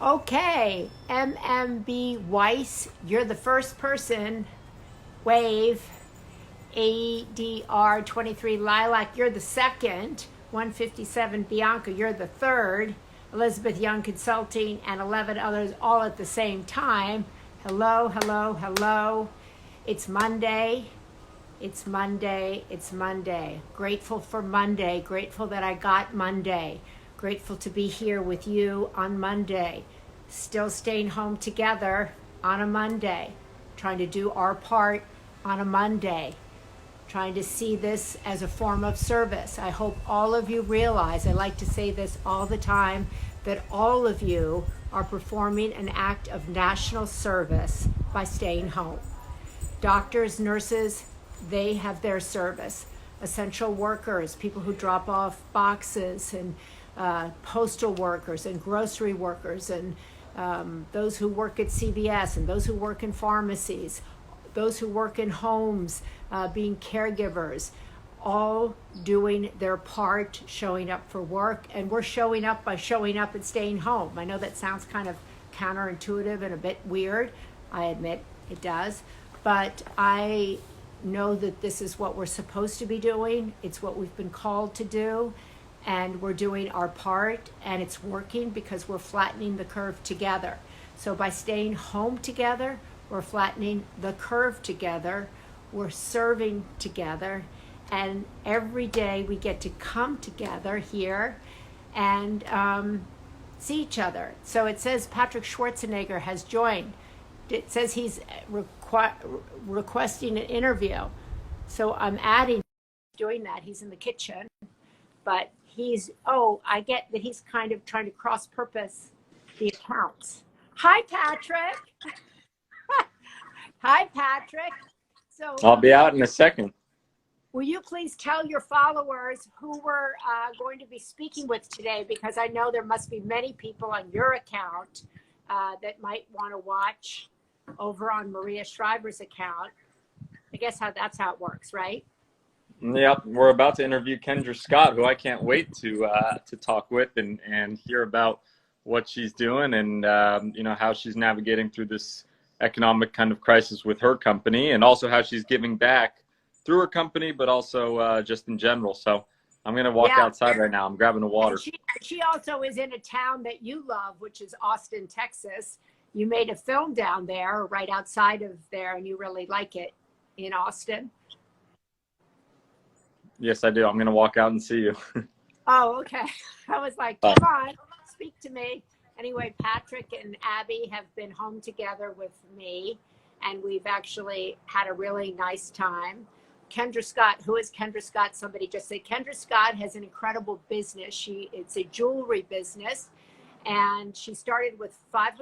Okay, MMB Weiss, you're the first person. Wave, ADR 23 Lilac, you're the second. 157 Bianca, you're the third. Elizabeth Young Consulting, and 11 others all at the same time. Hello, hello, hello. It's Monday. It's Monday. It's Monday. Grateful for Monday. Grateful that I got Monday. Grateful to be here with you on Monday. Still staying home together on a Monday. Trying to do our part on a Monday. Trying to see this as a form of service. I hope all of you realize, I like to say this all the time, that all of you are performing an act of national service by staying home. Doctors, nurses, they have their service. Essential workers, people who drop off boxes, and postal workers and grocery workers, and those who work at CVS, and those who work in pharmacies, those who work in homes, being caregivers, all doing their part, showing up for work. And we're showing up by showing up and staying home. I know that sounds kind of counterintuitive and a bit weird. I admit it does. But I know that this is what we're supposed to be doing. It's what we've been called to do. And we're doing our part. And it's working because we're flattening the curve together. So by staying home together, we're flattening the curve together. We're serving together. And every day we get to come together here and see each other. So it says Patrick Schwarzenegger has joined. It says he's requesting an interview. So I'm adding, doing that. He's in the kitchen. But I get that he's kind of trying to cross-purpose the accounts. Hi, Patrick. Hi, Patrick. So I'll be out in a second. will you please tell your followers who we're going to be speaking with today? Because I know there must be many people on your account that might want to watch over on Maria Shriver's account. I guess that's how it works, right? Yep, we're about to interview Kendra Scott, who I can't wait to talk with and hear about what she's doing and how she's navigating through this economic kind of crisis with her company, and also how she's giving back through her company, but also just in general. So I'm going to walk outside right now. I'm grabbing a water. And she also is in a town that you love, which is Austin, Texas. You made a film down there, right outside of there, and you really like it in Austin. Yes, I do. I'm going to walk out and see you. Oh, okay. I was like, come on, speak to me. Anyway, Patrick and Abby have been home together with me, and we've actually had a really nice time. Kendra Scott, who is Kendra Scott? Somebody just say Kendra Scott has an incredible business. It's a jewelry business, and she started with $500.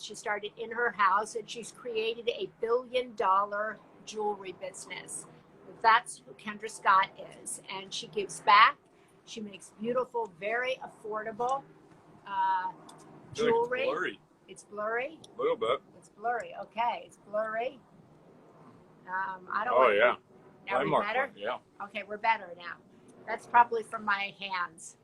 She started in her house, and she's created a $1 billion jewelry business. That's who Kendra Scott is, and she gives back. She makes beautiful, very affordable jewelry. It's blurry. It's blurry? A little bit. It's blurry. Okay, it's blurry. I don't. Oh, yeah. Now we're better? Yeah. Okay, we're better now. That's probably from my hands.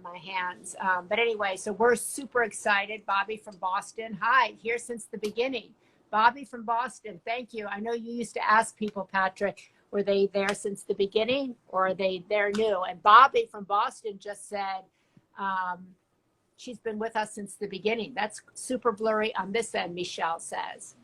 But anyway, so we're super excited. Bobby from Boston. Hi, here since the beginning. Bobby from Boston, thank you. I know you used to ask people, Patrick, were they there since the beginning or are they there new? And Bobby from Boston just said she's been with us since the beginning. That's super blurry on this end, Michelle says.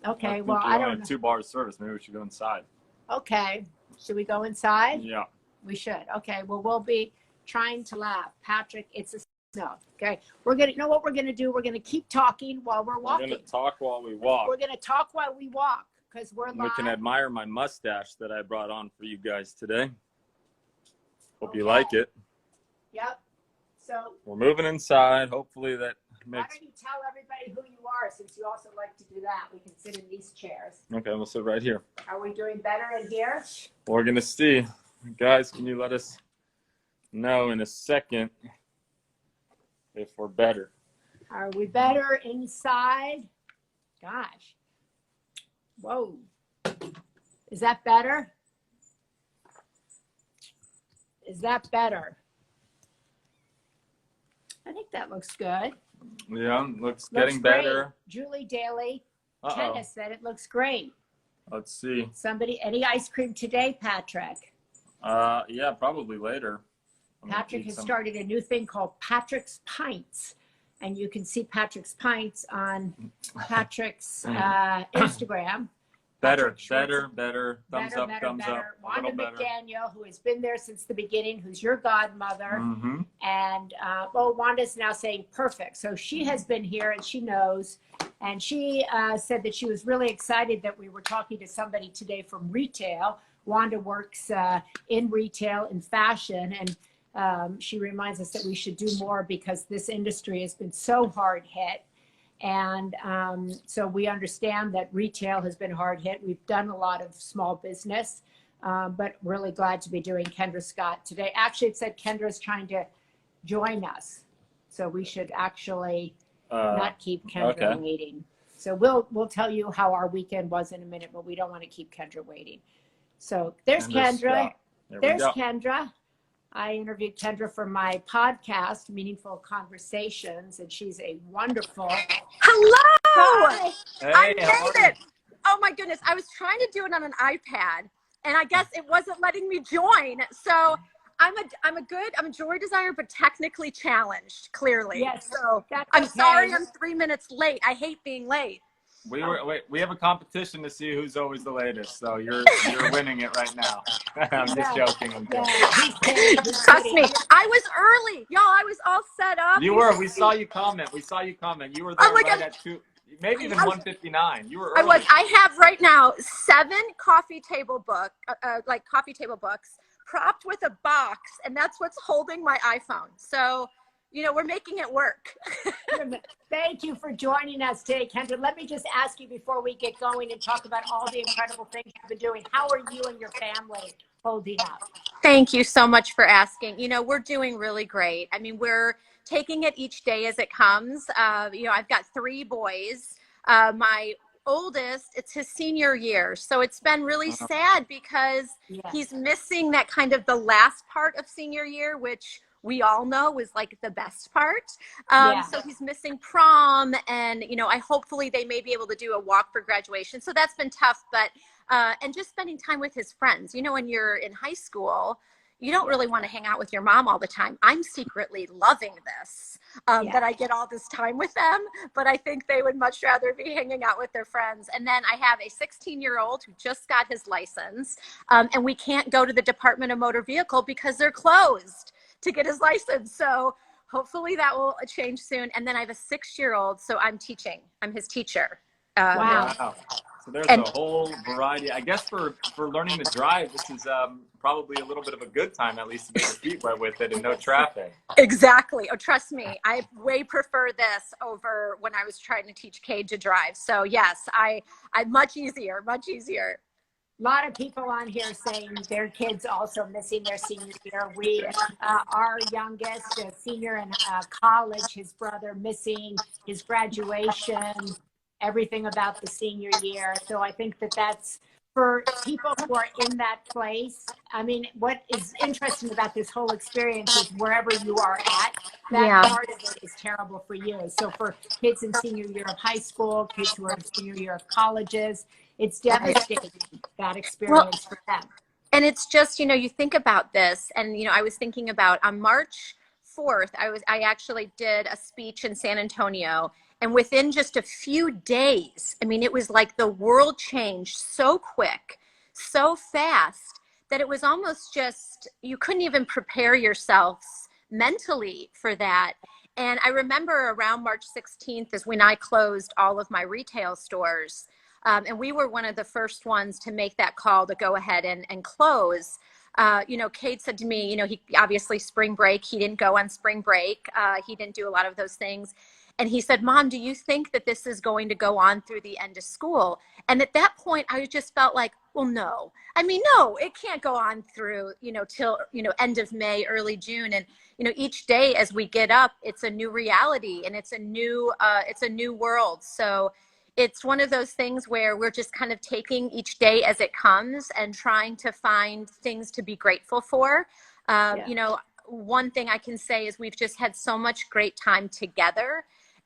Okay, well, I don't know. 2 bars service. Maybe we should go inside. Okay, should we go inside? Yeah. We should. Okay, well, we'll be trying to laugh. Patrick, it's a no. Okay, we're going to, you know what we're going to do? We're going to keep talking while we're walking. We're going to talk while we walk. We're going to talk while we walk because we're live. We can admire my mustache that I brought on for you guys today. Hope you like it. Yep. So we're moving inside. Hopefully that makes... Why don't you tell everybody who you are, since you also like to do that? We can sit in these chairs. Okay, we'll sit right here. Are we doing better in here? We're going to see. Guys, can you let us know in a second if we're better? Are we better inside? Gosh. Whoa. Is that better? Is that better? I think that looks good. Yeah, looks Looks getting great. better. Julie Daly, Uh-oh. tennis, said it looks great. Let's see. Somebody, any ice cream today, Patrick? Yeah, probably later. Patrick has started a new thing called Patrick's Pints. And you can see Patrick's Pints on Patrick's Instagram. Better. Thumbs up, thumbs up. Wanda McDaniel, who has been there since the beginning, who's your godmother. Mm-hmm. And Wanda's now saying perfect. So she has been here and she knows. And she said that she was really excited that we were talking to somebody today from retail. Wanda works in retail, in fashion, and she reminds us that we should do more because this industry has been so hard hit. And so we understand that retail has been hard hit. We've done a lot of small business, but really glad to be doing Kendra Scott today. Actually, it said Kendra's trying to join us. So we should actually not keep Kendra waiting. So we'll tell you how our weekend was in a minute, but we don't want to keep Kendra waiting. So there's Kendra. There's Kendra. I interviewed Kendra for my podcast, Meaningful Conversations, and she's a wonderful. Hello! Hey, I made it. Oh my goodness. I was trying to do it on an iPad and I guess it wasn't letting me join. So I'm a jewelry designer, but technically challenged, clearly. Yes. So I'm sorry I'm 3 minutes late. I hate being late. We have a competition to see who's always the latest. So you're winning it right now. I'm just joking. Trust me, I was early. Y'all, I was all set up. You were. We saw you comment. You were there right at 2, maybe even 1:59. You were early. I have right now 7 coffee table books propped with a box, and that's what's holding my iPhone. So, you know, we're making it work. Thank you for joining us today, Kendra. Let me just ask you before we get going and talk about all the incredible things you've been doing. How are you and your family holding up? Thank you so much for asking. You know, we're doing really great. I mean, we're taking it each day as it comes. You know, I've got 3 boys. My oldest, it's his senior year. So it's been really sad because he's missing that kind of the last part of senior year, which we all know is like the best part. So he's missing prom, and, you know, hopefully they may be able to do a walk for graduation. So that's been tough, but, and just spending time with his friends. You know, when you're in high school, you don't really want to hang out with your mom all the time. I'm secretly loving this, that I get all this time with them, but I think they would much rather be hanging out with their friends. And then I have a 16-year-old who just got his license, and we can't go to the Department of Motor Vehicle because they're closed to get his license. So hopefully that will change soon. And then I have a 6-year-old, so I'm teaching. I'm his teacher. Wow. So there's a whole variety. I guess for learning to drive, this is probably a little bit of a good time, at least, to get your feet wet with it and no traffic. Exactly. Oh, trust me, I way prefer this over when I was trying to teach Cade to drive. So yes, I much easier. A lot of people on here saying their kids also missing their senior year. We, our youngest, a senior in college, his brother missing his graduation, everything about the senior year. So I think that that's for people who are in that place. I mean, what is interesting about this whole experience is wherever you are at, that part of it is terrible for you. So for kids in senior year of high school, kids who are in senior year of colleges, it's devastating, that experience for them. And it's just, you know, you think about this, and, you know, I was thinking about on March 4th, I actually did a speech in San Antonio, and within just a few days, I mean, it was like the world changed so quick, so fast, that it was almost just, you couldn't even prepare yourselves mentally for that. And I remember around March 16th is when I closed all of my retail stores. And we were one of the first ones to make that call to go ahead and close. You know, Cade said to me, you know, he obviously spring break, he didn't go on spring break. He didn't do a lot of those things. And he said, Mom, do you think that this is going to go on through the end of school? And at that point, I just felt like, well, no. I mean, no, it can't go on through, you know, till, you know, end of May, early June. And, you know, each day as we get up, it's a new reality, and it's a new world. So it's one of those things where we're just kind of taking each day as it comes and trying to find things to be grateful for. You know, one thing I can say is we've just had so much great time together.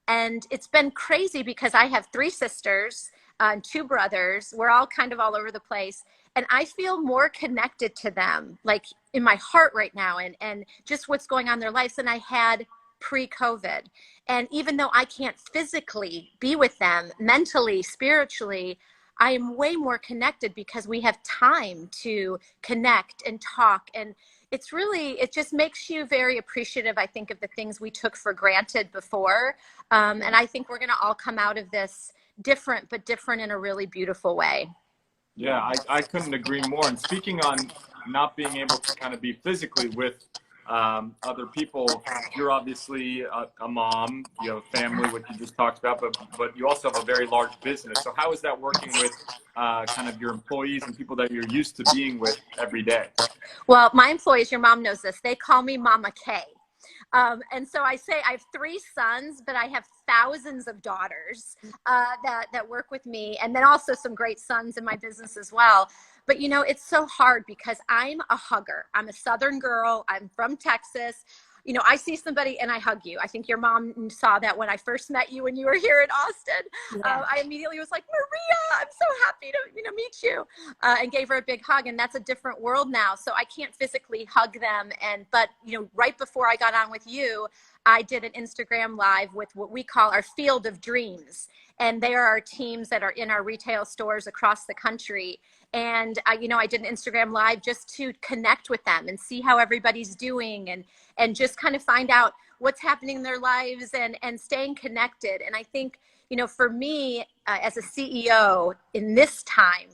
And it's been crazy because I have 3 sisters and 2 brothers. We're all kind of all over the place. And I feel more connected to them, like in my heart right now, and just what's going on in their lives than I had pre-COVID. And even though I can't physically be with them, mentally, spiritually, I am way more connected because we have time to connect and talk. And it's really, it just makes you very appreciative, I think, of the things we took for granted before. And I think we're going to all come out of this different, but different in a really beautiful way. Yeah, I couldn't agree more. And speaking on not being able to kind of be physically with other people, you're obviously a mom, you have a family, what you just talked about, but you also have a very large business. So how is that working with kind of your employees and people that you're used to being with every day? Well, my employees, your mom knows this, they call me Mama K. And so I say I have 3 sons, but I have thousands of daughters that work with me, and then also some great sons in my business as well. But you know, it's so hard because I'm a hugger. I'm a Southern girl. I'm from Texas. You know, I see somebody and I hug you. I think your mom saw that when I first met you when you were here in Austin. Yeah. I immediately was like, Maria, I'm so happy to meet you, and gave her a big hug. And that's a different world now. So I can't physically hug them. But you know, right before I got on with you, I did an Instagram live with what we call our Field of Dreams. And there are teams that are in our retail stores across the country. And I did an Instagram live just to connect with them and see how everybody's doing, and just kind of find out what's happening in their lives, and staying connected. And I think, you know, for me as a CEO in this time,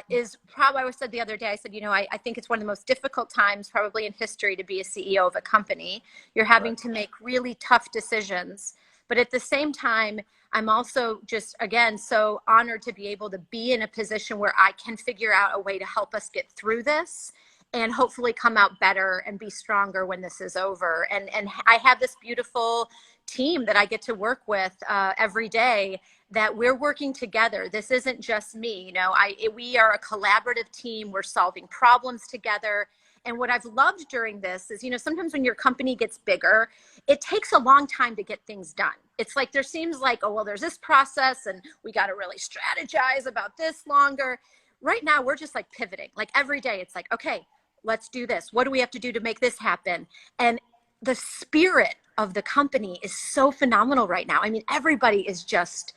is probably, I said the other day, I said, you know, I think it's one of the most difficult times probably in history to be a CEO of a company. You're having to make really tough decisions. But at the same time, I'm also just, again, so honored to be able to be in a position where I can figure out a way to help us get through this and hopefully come out better and be stronger when this is over. And I have this beautiful team that I get to work with every day, that we're working together. This isn't just me. You know, we are a collaborative team. We're solving problems together. And what I've loved during this is, you know, sometimes when your company gets bigger, it takes a long time to get things done. It's like, there seems like, oh, well, there's this process and we got to really strategize about this longer. Right now, we're just like pivoting. Like every day, it's like, okay, let's do this. What do we have to do to make this happen? And the spirit of the company is so phenomenal right now. I mean, everybody is just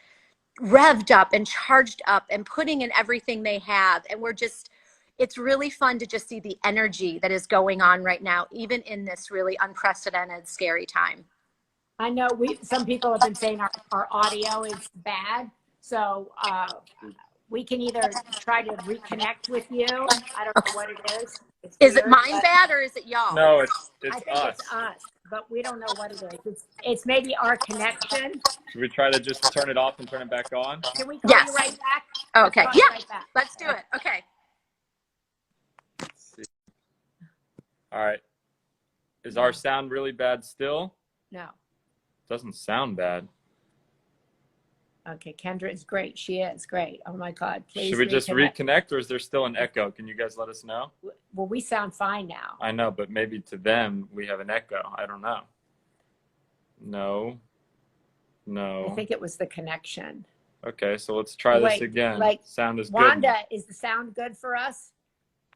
revved up and charged up and putting in everything they have. And it's really fun to just see the energy that is going on right now, even in this really unprecedented, scary time. I know some people have been saying our audio is bad. So we can either try to reconnect with you. I don't know what it is. Is it mine bad or is it y'all? No, it's I think us. it's us, but we don't know what it is. It's maybe our connection. Should we try to just turn it off and turn it back on? Can we call Yes. you right back? Okay. Let's call you Yeah. right back. Let's do it. Okay. Let's see. All right. Is our sound really bad still? No. Doesn't sound bad. Okay, Kendra is great. She is great. Oh my God, please. Should we just reconnect, or is there still an echo? Can you guys let us know? Well, we sound fine now. I know, but maybe to them we have an echo. I don't know. No. I think it was the connection. Okay, so let's try this again. Sound is good. Wanda, is the sound good for us?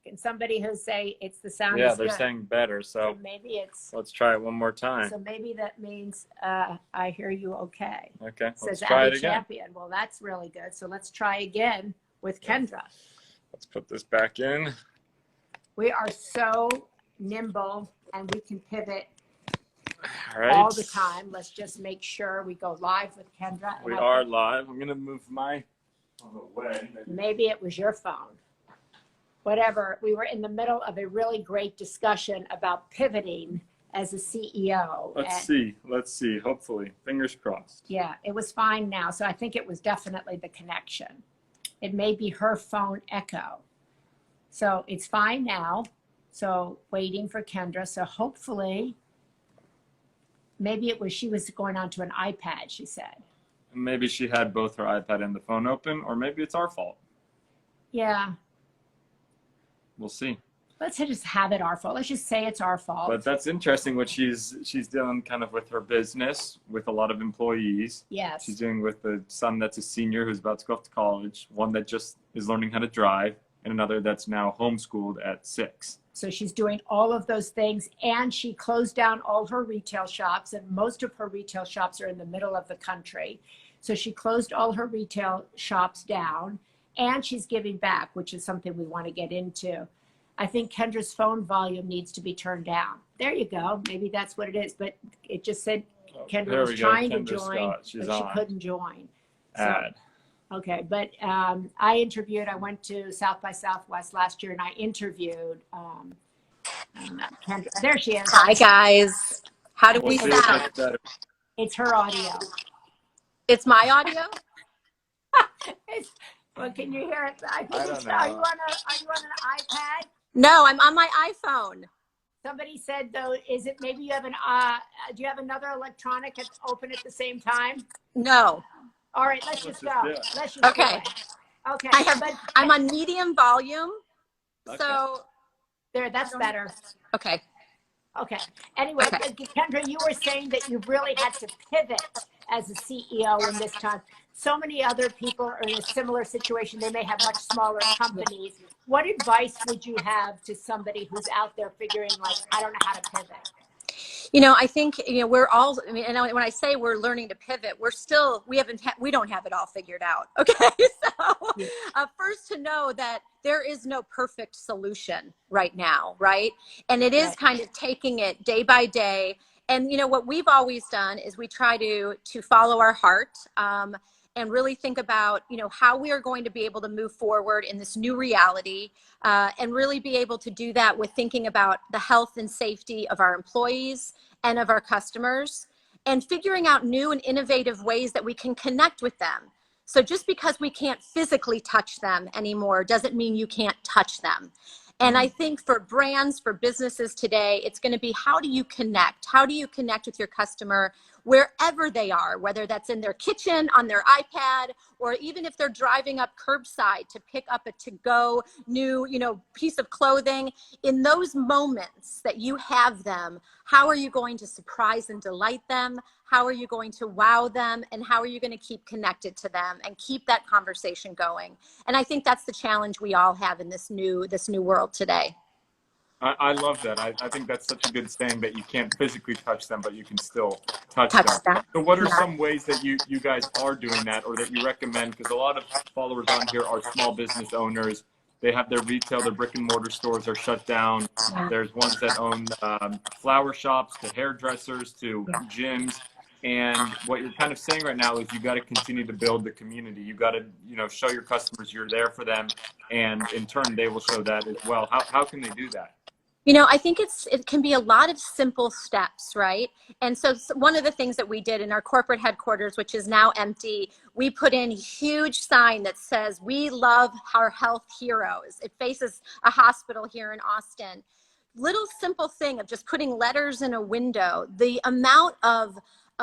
Can somebody who say it's the sound? Yeah, is they're good? saying better. So maybe it's. let's try it one more time. So maybe that means I hear you okay. Okay, let's Says try it Abby again. Champion. Well, that's really good. So let's try again with Kendra. Let's put this back in. We are so nimble and we can pivot All right. all the time. Let's just make sure we go live with Kendra. We are live. I'm going to move my away. Maybe it was your phone. Whatever. We were in the middle of a really great discussion about pivoting as a CEO. Let's see. Hopefully. Fingers crossed. Yeah, it was fine now. So I think it was definitely the connection. It may be her phone echo. So it's fine now. So waiting for Kendra. So hopefully, maybe it was she was going onto an iPad, she said. Maybe she had both her iPad and the phone open, or maybe it's our fault. Yeah. We'll see. Let's just have it our fault. Let's just say it's our fault. But that's interesting what she's doing kind of with her business, with a lot of employees. Yes. She's doing with the son that's a senior who's about to go off to college, one that just is learning how to drive, and another that's now homeschooled at 6. So she's doing all of those things, and she closed down all her retail shops, and most of her retail shops are in the middle of the country. So she closed all her retail shops down, and she's giving back, which is something we want to get into. I think Kendra's phone volume needs to be turned down. There you go. Maybe that's what it is. But it just said Kendra was trying to join, but she couldn't join. Add. Okay, but I went to South by Southwest last year, and I interviewed Kendra. There she is. Hi, guys. How do we sound? It's her audio. It's my audio? Well, can you hear it? I don't know. Are you on an iPad? No, I'm on my iPhone. Somebody said, though, is it maybe you have do you have another electronic that's open at the same time? No. All right, let's just go. Let's just okay. Do it. Okay. I'm on medium volume. Okay. So there, that's better. Okay. Okay. Anyway, Kendra, you were saying that you really had to pivot as a CEO in this time. So many other people are in a similar situation. They may have much smaller companies. What advice would you have to somebody who's out there figuring like, I don't know how to pivot? I think, we're all, and when I say we're learning to pivot, we don't have it all figured out. Okay. So first to know that there is no perfect solution right now. Right. And it is kind of taking it day by day. And, what we've always done is we try to follow our heart, and really think about, how we are going to be able to move forward in this new reality, and really be able to do that with thinking about the health and safety of our employees and of our customers, and figuring out new and innovative ways that we can connect with them. So just because we can't physically touch them anymore doesn't mean you can't touch them. And I think for brands, for businesses today, it's going to be, how do you connect? How do you connect with your customer wherever they are, whether that's in their kitchen, on their iPad, or even if they're driving up curbside to pick up a to-go new, piece of clothing. In those moments that you have them, how are you going to surprise and delight them? How are you going to wow them? And how are you going to keep connected to them and keep that conversation going? And I think that's the challenge we all have in this new world today. I love that. I think that's such a good saying, that you can't physically touch them, but you can still touch them. So what are some ways that you guys are doing that, or that you recommend? Because a lot of followers on here are small business owners. They have their retail, their brick and mortar stores are shut down. There's ones that own flower shops, to hairdressers, to gyms. And what you're kind of saying right now is you got to continue to build the community. You got to, show your customers you're there for them, and in turn they will show that as well. How can they do that? I think it can be a lot of simple steps, right? And so one of the things that we did in our corporate headquarters, which is now empty, we put in a huge sign that says, "We love our health heroes." It faces a hospital here in Austin. Little simple thing of just putting letters in a window, the amount of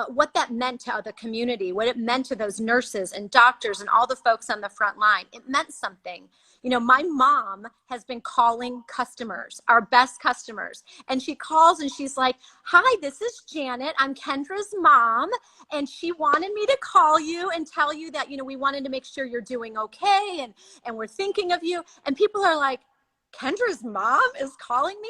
what that meant to the community, what it meant to those nurses and doctors and all the folks on the front line. It meant something. My mom has been calling customers, our best customers, and she calls and she's like, "Hi, this is Janet. I'm Kendra's mom, and she wanted me to call you and tell you that, we wanted to make sure you're doing okay, and we're thinking of you." And people are like, Kendra's mom is calling me?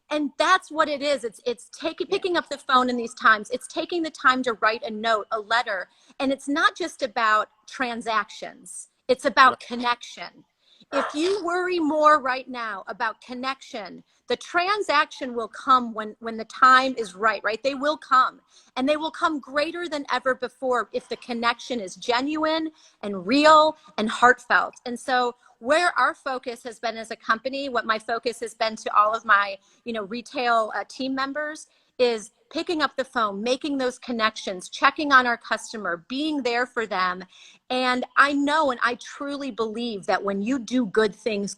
And that's what it is. It's picking up the phone in these times. It's taking the time to write a note, a letter. And it's not just about transactions. It's about connection. If you worry more right now about connection, the transaction will come when the time is right? They will come, and they will come greater than ever before if the connection is genuine and real and heartfelt. And so where our focus has been as a company, what my focus has been to all of my, retail team members, is picking up the phone, making those connections, checking on our customer, being there for them. And I know, and I truly believe that when you do good things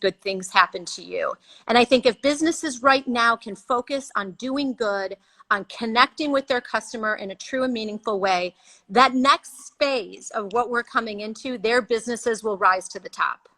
happen to you. And I think if businesses right now can focus on doing good, on connecting with their customer in a true and meaningful way, that next phase of what we're coming into, their businesses will rise to the top.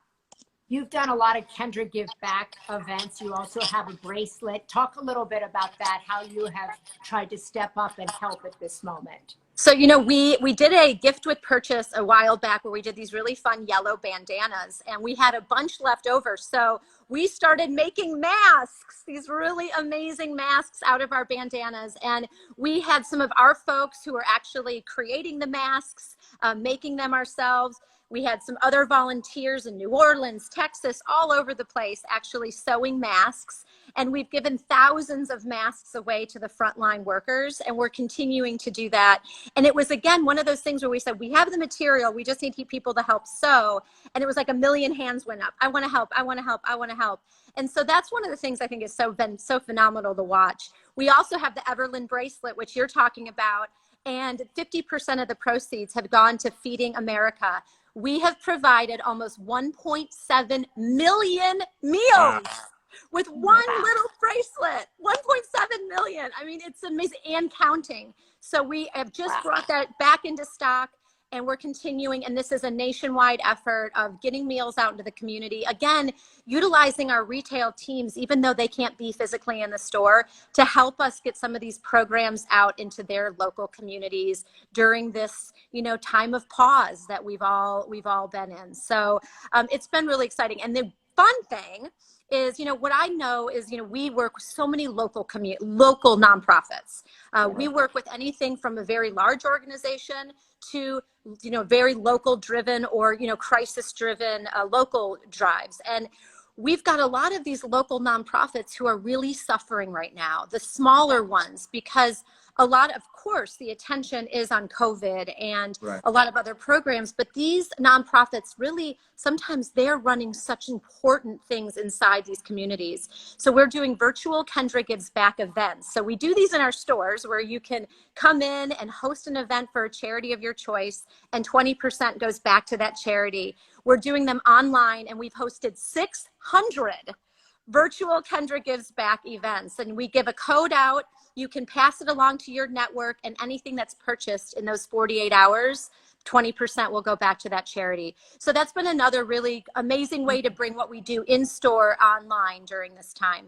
You've done a lot of Kendra Give Back events. You also have a bracelet. Talk a little bit about that, how you have tried to step up and help at this moment. So, you know, we did a gift with purchase a while back where we did these really fun yellow bandanas, and we had a bunch left over. So we started making masks, these really amazing masks out of our bandanas. And we had some of our folks who were actually creating the masks, making them ourselves. We had some other volunteers in New Orleans, Texas, all over the place, actually sewing masks. And we've given thousands of masks away to the frontline workers, and we're continuing to do that. And it was, again, one of those things where we said, we have the material, we just need people to help sew. And it was like a million hands went up. I want to help, I want to help, I want to help. And so that's one of the things I think has been so phenomenal to watch. We also have the Everlyn bracelet, which you're talking about, and 50% of the proceeds have gone to Feeding America. We have provided almost 1.7 million meals with one little bracelet. 1.7 million. I mean, it's amazing, and counting. So we have just brought that back into stock, and we're continuing. And this is a nationwide effort of getting meals out into the community. Again, utilizing our retail teams, even though they can't be physically in the store, to help us get some of these programs out into their local communities during this, you know, time of pause that we've all been in. So it's been really exciting. And the fun thing is, you know, what I know is, you know, we work with so many local nonprofits. We work with anything from a very large organization to, you know, very local driven or, you know, crisis driven local drives. And we've got a lot of these local nonprofits who are really suffering right now, the smaller ones, because a lot, of course, the attention is on COVID and a lot of other programs, but these nonprofits really, sometimes they're running such important things inside these communities. So we're doing virtual Kendra Gives Back events. So we do these in our stores where you can come in and host an event for a charity of your choice, and 20% goes back to that charity. We're doing them online, and we've hosted 600 virtual Kendra Gives Back events, and we give a code out. You can pass it along to your network, and anything that's purchased in those 48 hours, 20% will go back to that charity. So that's been another really amazing way to bring what we do in store online during this time.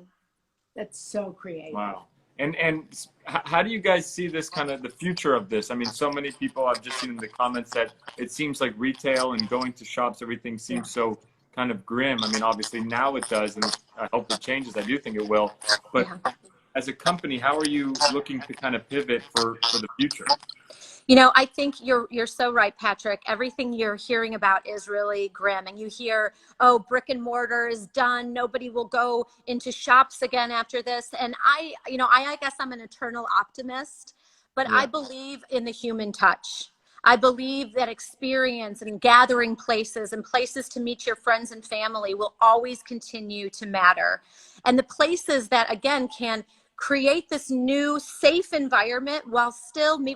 That's so creative. Wow. And how do you guys see this, kind of the future of this? I mean, so many people, I've just seen in the comments that it seems like retail and going to shops, everything seems so kind of grim. I mean, obviously now it does, and I hope it changes. I do think it will. But as a company, how are you looking to kind of pivot for the future? You know, I think you're so right, Patrick. Everything you're hearing about is really grim. And you hear, oh, brick and mortar is done. Nobody will go into shops again after this. And I guess I'm an eternal optimist, but I believe in the human touch. I believe that experience and gathering places and places to meet your friends and family will always continue to matter. And the places that, again, can create this new safe environment while still we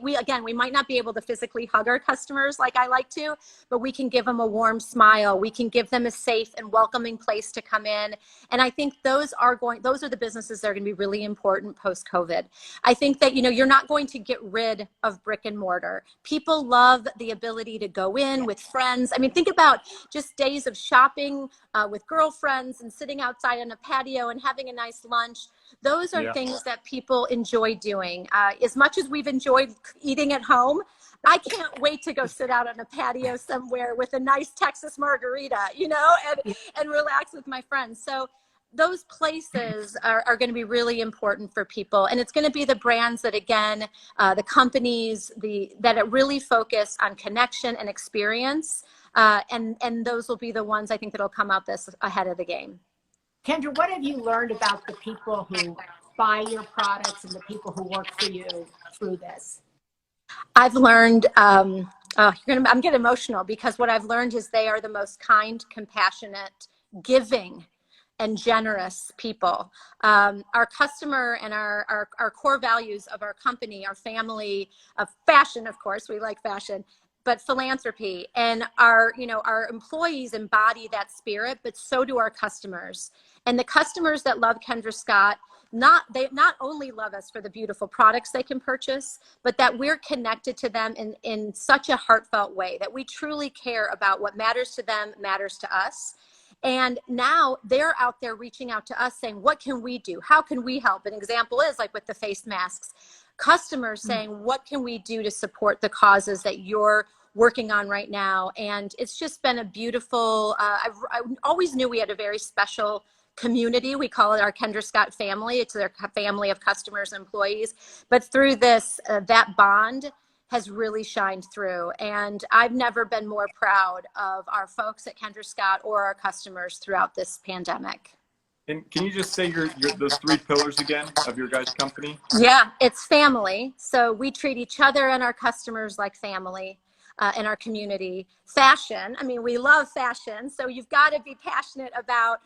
might not be able to physically hug our customers like I like to, but we can give them a warm smile. We can give them a safe and welcoming place to come in. And I think those are the businesses that are going to be really important post-COVID. I think that, you know, you're not going to get rid of brick and mortar. People love the ability to go in with friends. I mean, think about just days of shopping with girlfriends and sitting outside on a patio and having a nice lunch. Those are things that people enjoy doing. As much as we've enjoyed eating at home, I can't wait to go sit out on a patio somewhere with a nice Texas margarita, you know, and relax with my friends. So those places are going to be really important for people. And it's going to be the brands that, again, the companies, that really focus on connection and experience. And those will be the ones I think that'll come out this ahead of the game. Kendra, what have you learned about the people who buy your products and the people who work for you through this? I've learned, I'm getting emotional, because what I've learned is they are the most kind, compassionate, giving, and generous people. Our customer and our core values of our company, our family, of fashion, of course, we like fashion, but philanthropy, and our employees embody that spirit, but so do our customers. And the customers that love Kendra Scott, they not only love us for the beautiful products they can purchase, but that we're connected to them in such a heartfelt way, that we truly care about what matters to them matters to us. And now they're out there reaching out to us saying, what can we do? How can we help? An example is like with the face masks, customers saying, what can we do to support the causes that you're working on right now? And it's just been a beautiful, I always knew we had a very special community. We call it our Kendra Scott family. It's their family of customers and employees. But through this, that bond has really shined through. And I've never been more proud of our folks at Kendra Scott or our customers throughout this pandemic. And can you just say those 3 pillars again of your guys' company? Yeah, it's family. So we treat each other and our customers like family in our community. Fashion, I mean, we love fashion. So you've got to be passionate about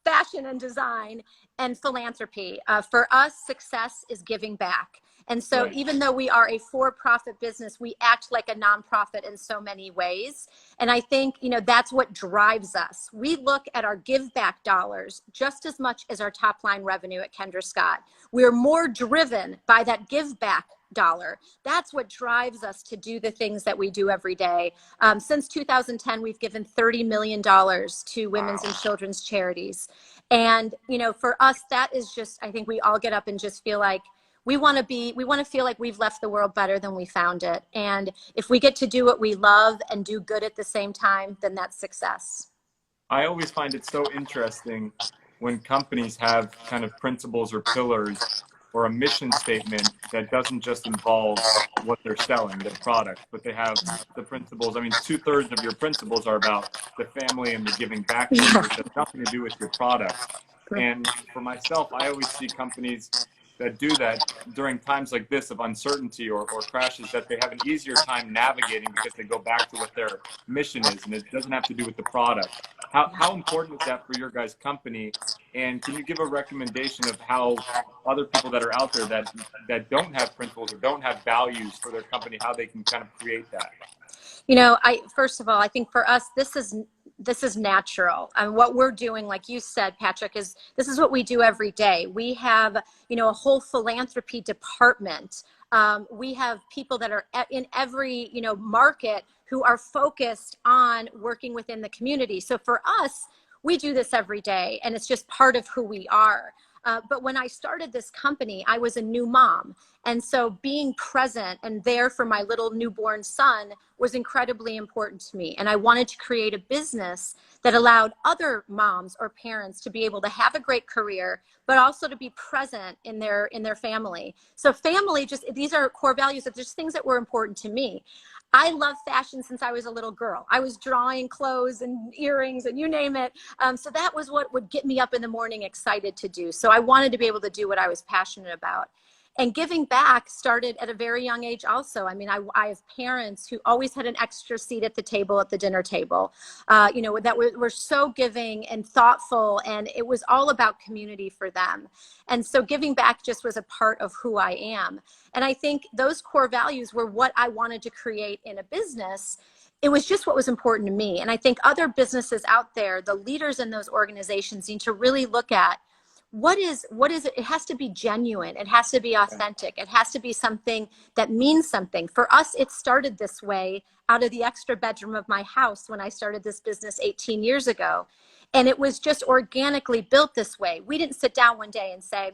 fashion and design. And philanthropy. For us, success is giving back. And so right. Even though we are a for-profit business, we act like a nonprofit in so many ways. And I think, that's what drives us. We look at our give back dollars just as much as our top line revenue at Kendra Scott. We're more driven by that give back dollar. That's what drives us to do the things that we do every day. Since 2010, we've given $30 million to women's and children's charities. And, for us, that is just, I think we all get up and just feel like we want to feel like we've left the world better than we found it. And if we get to do what we love and do good at the same time, then that's success. I always find it so interesting when companies have kind of principles or pillars or a mission statement that doesn't just involve what they're selling, their product, but they have the principles. I mean, 2/3 of your principles are about the family and the giving back, which has nothing to do with your product. And for myself, I always see companies that do that during times like this of uncertainty or crashes, that they have an easier time navigating because they go back to what their mission is, and it doesn't have to do with the product. How important is that for your guys' company? And can you give a recommendation of how other people that are out there that don't have principles or don't have values for their company, how they can kind of create that? First of all, I think for us, this is natural. And what we're doing, like you said, Patrick, this is what we do every day. We have, a whole philanthropy department. We have people that are in every, market who are focused on working within the community. So for us, we do this every day, and it's just part of who we are. But when I started this company, I was a new mom. And so being present and there for my little newborn son was incredibly important to me. And I wanted to create a business that allowed other moms or parents to be able to have a great career, but also to be present in their family. So family, these are core values, that just things that were important to me. I love fashion since I was a little girl. I was drawing clothes and earrings and you name it. So that was what would get me up in the morning excited to do. So I wanted to be able to do what I was passionate about. And giving back started at a very young age also. I mean, I have parents who always had an extra seat at the table, at the dinner table, that were so giving and thoughtful, and it was all about community for them. And so giving back just was a part of who I am. And I think those core values were what I wanted to create in a business. It was just what was important to me. And I think other businesses out there, the leaders in those organizations, need to really look at what is it? It has to be genuine. It has to be authentic. It has to be something that means something. For us, it started this way out of the extra bedroom of my house when I started this business 18 years ago. And it was just organically built this way. We didn't sit down one day and say,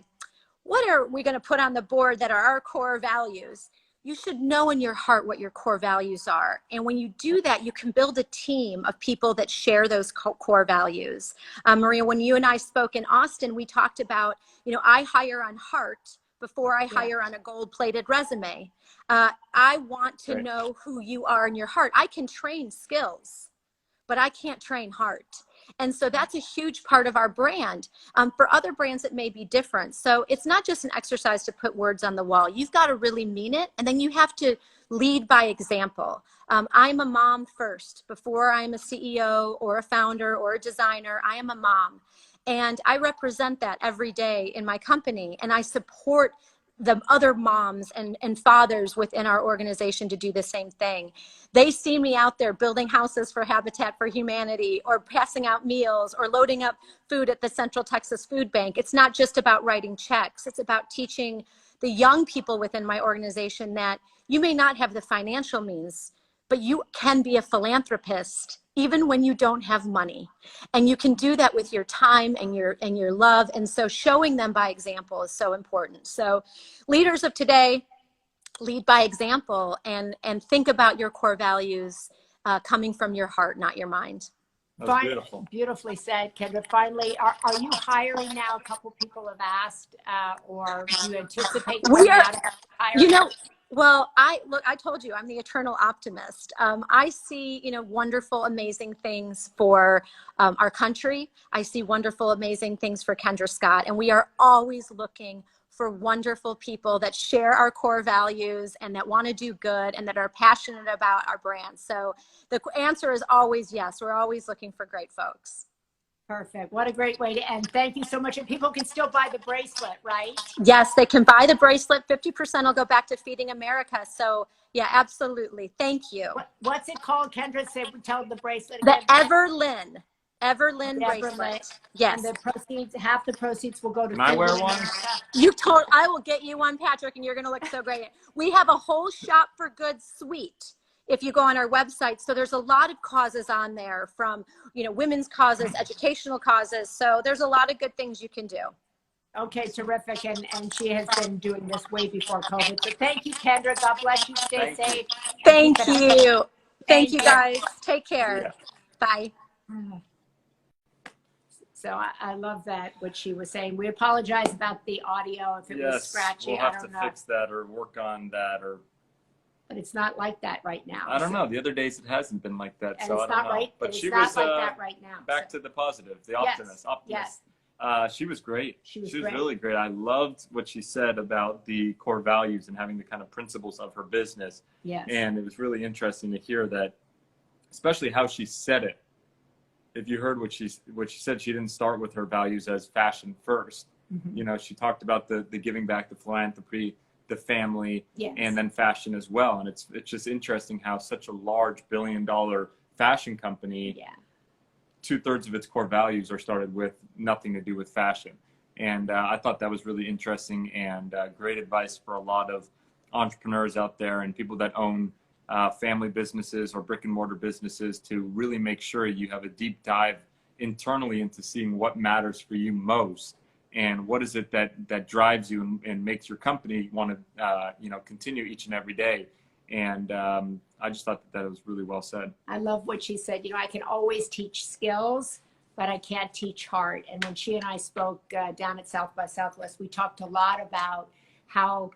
what are we going to put on the board that are our core values? You should know in your heart what your core values are. And when you do that, you can build a team of people that share those core values. Maria, when you and I spoke in Austin, we talked about, I hire on heart before I hire on a gold-plated resume. I want to know who you are in your heart. I can train skills, but I can't train heart. And so that's a huge part of our brand. For other brands, it may be different. So it's not just an exercise to put words on the wall. You've got to really mean it. And then you have to lead by example. I'm a mom first. Before I'm a CEO or a founder or a designer, I am a mom. And I represent that every day in my company. And I support the other moms and fathers within our organization to do the same thing. They see me out there building houses for Habitat for Humanity, or passing out meals, or loading up food at the Central Texas Food Bank. It's not just about writing checks. It's about teaching the young people within my organization that you may not have the financial means, but you can be a philanthropist even when you don't have money. And you can do that with your time and your love. And so showing them by example is so important. So leaders of today, lead by example, and think about your core values coming from your heart, not your mind. That's beautiful. Beautifully said, Kendra. Finally, are you hiring now? A couple people have asked, or do you anticipate We are, hiring? you know, well, I told you, I'm the eternal optimist. I see, wonderful, amazing things for our country. I see wonderful, amazing things for Kendra Scott. And we are always looking for wonderful people that share our core values and that want to do good and that are passionate about our brand. So the answer is always yes. We're always looking for great folks. Perfect. What a great way to end. Thank you so much. And people can still buy the bracelet, right? Yes, they can buy the bracelet. 50% will go back to Feeding America. So yeah, absolutely. Thank you. What's it called, Kendra? Tell the bracelet again. The Everlyn bracelet. Yes. And the proceeds, half the proceeds will go to. Can I wear one? I will get you one, Patrick, and you're going to look so great. We have a whole Shop for Good suite if you go on our website. So there's a lot of causes on there, from, women's causes, educational causes. So there's a lot of good things you can do. Okay, terrific. And she has been doing this way before COVID. So thank you, Kendra. God bless you. Stay safe. Thank you. Thank you, guys. Take care. Bye. So I love that, what she was saying. We apologize about the audio if it was scratchy. We'll have to fix that or work on that, but it's not like that right now. I don't know. The other days it hasn't been like that, and so it's I don't not know. Right, but she not was like that right now. Back to the positive, the optimist. Yes. She was great. She was really great. I loved what she said about the core values and having the kind of principles of her business. Yes. And it was really interesting to hear that, especially how she said it. If you heard what she said, she didn't start with her values as fashion first. Mm-hmm. She talked about the giving back, the philanthropy, the family, yes. and then fashion as well. And it's just interesting how such a large billion-dollar fashion company, 2/3 of its core values are started with nothing to do with fashion. And I thought that was really interesting and great advice for a lot of entrepreneurs out there and people that own family businesses or brick and mortar businesses, to really make sure you have a deep dive internally into seeing what matters for you most and what is it that drives you and makes your company want to continue each and every day. And I just thought that was really well said. I love what she said. I can always teach skills, but I can't teach heart. And when she and I spoke down at South by Southwest, we talked a lot about how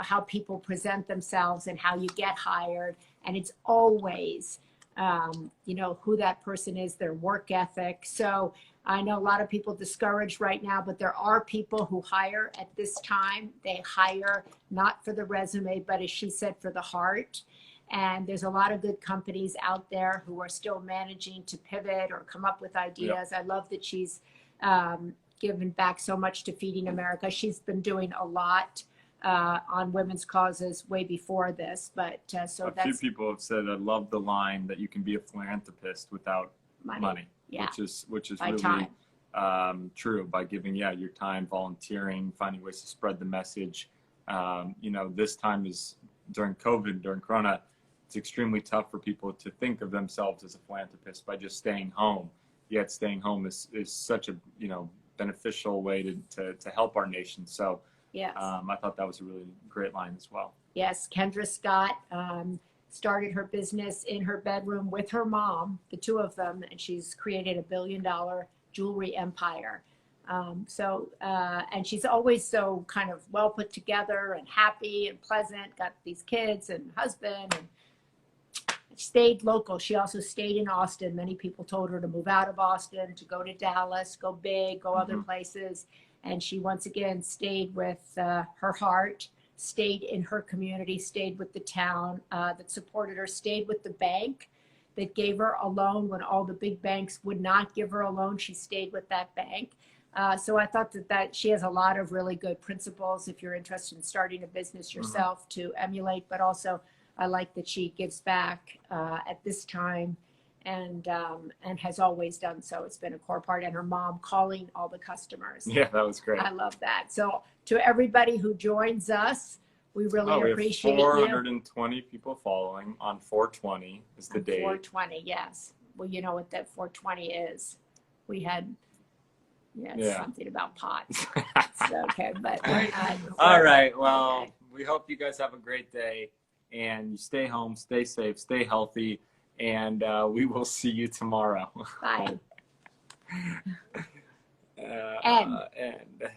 how people present themselves and how you get hired. And it's always, who that person is, their work ethic. So I know a lot of people discouraged right now, but there are people who hire at this time. They hire not for the resume, but as she said, for the heart. And there's a lot of good companies out there who are still managing to pivot or come up with ideas. I love that she's given back so much to Feeding America. She's been doing a lot on women's causes way before this, but so a few people have said, I love the line that you can be a philanthropist without money. Yeah. which is By really true, by giving your time, volunteering, finding ways to spread the message. This time is during COVID, during Corona, it's extremely tough for people to think of themselves as a philanthropist by just staying home. Yet staying home is such a beneficial way to help our nation. So yes. I thought that was a really great line as well. Yes, Kendra Scott started her business in her bedroom with her mom, the two of them, and she's created a $1 billion jewelry empire. And she's always so kind of well put together and happy and pleasant, got these kids and husband, and stayed local. She also stayed in Austin. Many people told her to move out of Austin, to go to Dallas, go big, go other places. And she once again stayed with her heart, stayed in her community, stayed with the town that supported her, stayed with the bank that gave her a loan when all the big banks would not give her a loan. She stayed with that bank. So I thought that she has a lot of really good principles if you're interested in starting a business yourself to emulate, but also I like that she gives back at this time and has always done so. It's been a core part, and her mom calling all the customers. Yeah, that was great. I love that. So to everybody who joins us We really Oh, we have appreciate you. 420 people following on 420 is the date. 420, yes. Well, you know what that 420 is. We had, it's Yeah. something about pots. It's okay, but we're not. All right. Well, Okay. we hope you guys have a great day, and you stay home, stay safe, stay healthy, and we will see you tomorrow. Bye. And.